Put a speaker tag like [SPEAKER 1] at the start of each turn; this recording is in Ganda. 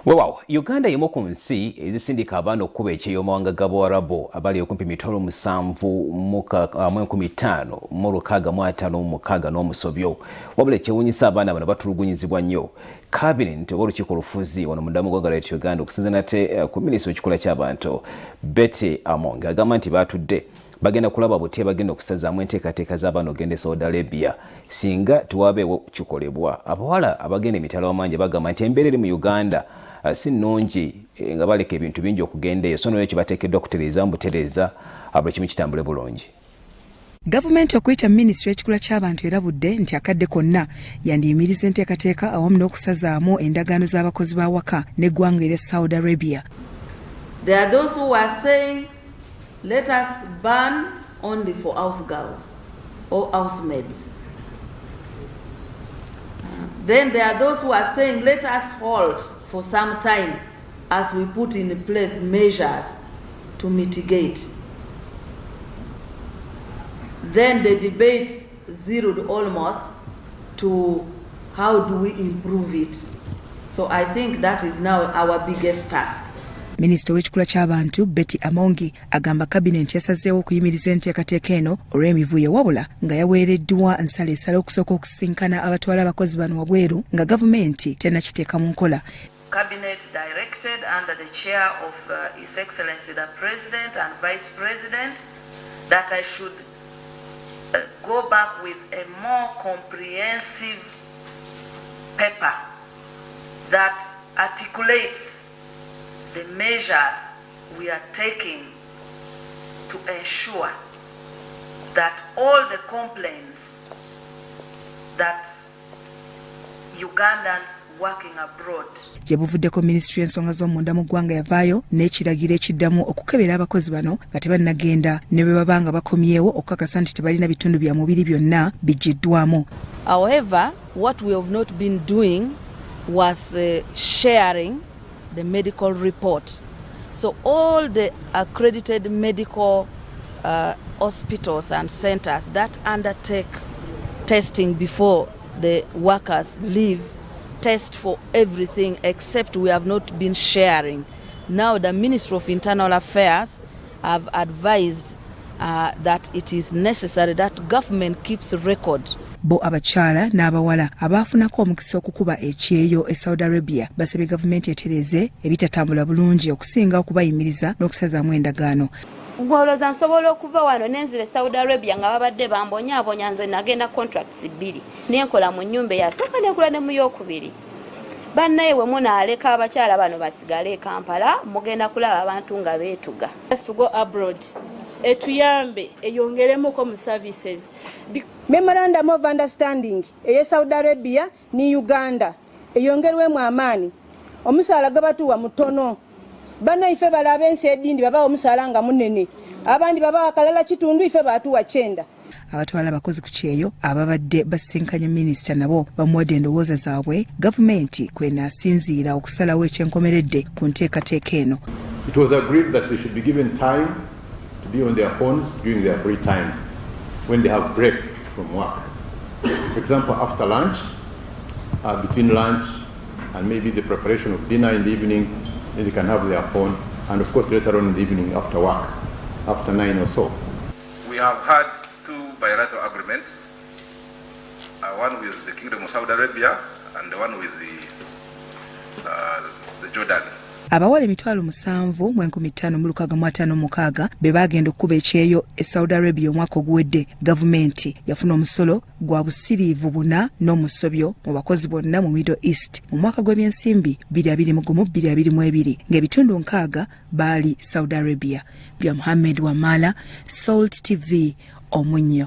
[SPEAKER 1] Wow, Uganda yemu ku nsi ezisindika abaana okuba ekyeyomawanga g'Abawarabu abali okumpi mitwalo 7,15 mu 656 n'omusobyo. Wabula ekyewuunyisa abaana bano batulugunyizibwa nnyo. Cabinet oba olukiiko olufuzi wano mu ddama gw'eggwanga Uganda okusinza nate ku minisita w'ekikula ky'abantu Betty Amongi agamba nti batudde bagenda kulaba buti bagenda okusazaamu enteekateeka z'abaana ogenda e Saudi Arabia singa tewabeewo kikolebwa. Abawala abagenda emitala w'amangi bagamba nti embeera eri mu Uganda si nnungi nga baleka ebintu bingi okugenda eyo, so n'ekyo bateekeddwa kutereeza mbutereeza buli kimu kitambule bulungi.
[SPEAKER 2] Government okuyita Ministry w'ekikula ky'abantu erabudde nti akadde konna yandiyimiriza enteekateeka awamu n'okusazaamu endagaano z'abakozi b'awaka n'eggwanga erya Saudi Arabia.
[SPEAKER 3] There are those who are saying let us ban only for house girls or housemaids. Then there are those who are saying let us halt for some time as we put in place measures to mitigate. Then the debate zeroed almost to how do we improve it. So I think that is now our biggest task.
[SPEAKER 2] Minisita w'ekikula ky'abantu Betty Amongi agamba Cabinet yasazeewo okuyimiriza enteekateeka eno olw'emivuyo wabula nga yaweereddwa nsaleesala okusooka okusinkana abatwala abakozi bano wabweru nga gavumenti tennakiteeka mu nkola.
[SPEAKER 3] Cabinet directed under the chair of His Excellency the President and Vice President that I should go back with a more comprehensive paper that articulates the measures we are taking to ensure that all the complaints that Ugandans working abroad.
[SPEAKER 2] Gye buvuddeko Ministry y'ensonga z'omunda mu ggwanga yavaayo n'ekiragiro ekiddamu okukebera abakozi bano nga tebannagenda ne bwe baba nga bakomyewo okukakasa nti tebalina bitundu bya mubiri byonna biggyiddwamu.
[SPEAKER 3] However, what we have not been doing was sharing the medical report. So all the accredited medical hospitals and centers that undertake testing before the workers leave test for everything, except we have not been sharing. Now the Ministry of Internal Affairs have advised that it is necessary that government keeps a record.
[SPEAKER 2] Bo abakyala n'abawala abaafunako omukisa okukuba ekyeyo e Saudi Arabia basabye gavumenti etereze ebitatambula bulungi okusinga okubayimiriza n'okusazaamu endagaano.
[SPEAKER 4] Gwoloza nsobola okuva wano nenzire Saudi Arabia nga babadde bambonyaabonya nze nagenda contracts 2 nenkola mu nnyumba eyasooka nenkola ne mu yookubiri. Bannaye bwe munaaleka abakyala bano basigale e Kampala mugenda kulaba abantu nga beetuga.
[SPEAKER 5] To go abroad etuyambe eyongeremuko mu services.
[SPEAKER 6] Memorandum of Understanding eye Saudi Arabia ni Uganda eyongerwemu amaani. Omusaala gabatuwa mutono. Bana ife balabe ensi edindi baba omusaala nga munene. Abandi baba akalala kitundu ife batuwa 9.
[SPEAKER 2] Abatwala abakozi ku kyeyo ababadde basinkanya minisita nabo bamuwadde endowooza zaabwe gavumenti kwenaasinziira okusalawo ekyenkomeredde ku nteekateeka eno.
[SPEAKER 7] It was agreed that they should be given time to be on their phones during their free time when they have break from work. For example, after lunch, between lunch and maybe the preparation of dinner in the evening, then they can have their phone, and of course later on in the evening after work, after 9 or so.
[SPEAKER 8] We have had 2 bilateral agreements, one with the Kingdom of Saudi Arabia and the one with the Jordan.
[SPEAKER 2] Abawala 7,1556 be bagenda okukuba ekyeyo e Saudi Arabia omwaka oguwedde. Gavumenti yafuna omusolo gwa busiriivu 4 n'omusobyo mu bakozi bonna mu Middle East mu mwaka gw'ebyensimbi 2021-2022 ng'ebitundu 6 baali Saudi Arabia. Bya Muhammad Wamala, Salt TV, Omunyo.